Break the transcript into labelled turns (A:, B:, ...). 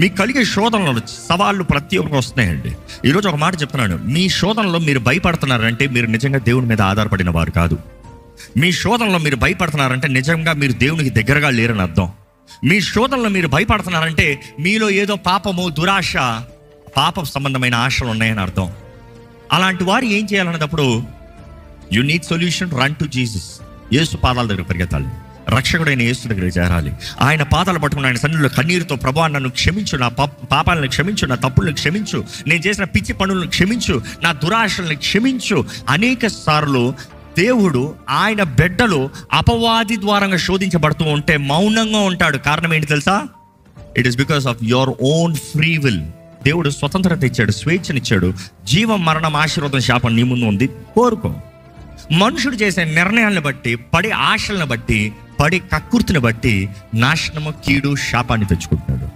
A: మీకు కలిగే శోధనలు, సవాళ్ళు ప్రతి ఒక్కరికి వస్తున్నాయండి. ఈరోజు ఒక మాట చెప్తున్నాను, మీ శోధనలో మీరు భయపడుతున్నారంటే మీరు నిజంగా దేవుని మీద ఆధారపడిన వారు కాదు. మీ శోధనలో మీరు భయపడుతున్నారంటే నిజంగా మీరు దేవునికి దగ్గరగా లేరని అర్థం. మీ శోధనలో మీరు భయపడుతున్నారంటే మీలో ఏదో పాపము, దురాశ, పాప సంబంధమైన ఆశలు ఉన్నాయని అర్థం. అలాంటి వారు ఏం చేయాలన్నప్పుడు, you need solution, run to Jesus. యేసు పాదాల దగ్గర పరిగెత్తాలి, రక్షకుడైన యేసు దగ్గరికి చేరాలి. ఆయన పాదాలు పట్టుకుని ఆయన సన్నిధిలో కన్నీరుతో, ప్రభువా నన్ను క్షమించు, నా పాపాలను క్షమించు, నా తప్పులను క్షమించు, నేను చేసిన పిచ్చి పనులను క్షమించు, నా దురాశలను క్షమించు. అనేక సార్లు దేవుడు ఆయన బిడ్డలు అపవాది ద్వారంగా శోధించబడుతూ ఉంటే మౌనంగా ఉంటాడు. కారణం ఏంటి తెలుసా? It is because of your own free will. దేవుడు స్వతంత్రత ఇచ్చాడు, స్వేచ్ఛనిచ్చాడు. జీవం, మరణం, ఆశీర్వాదం, శాపం నీ ముందు ఉంది, కోరుకో. మనుషుడు చేసే నిర్ణయాలను బట్టి, పడే ఆశలను బట్టి, పడే కక్కుర్తిని బట్టి నాశనము, కీడు, శాపాన్ని తెచ్చుకుంటాడు.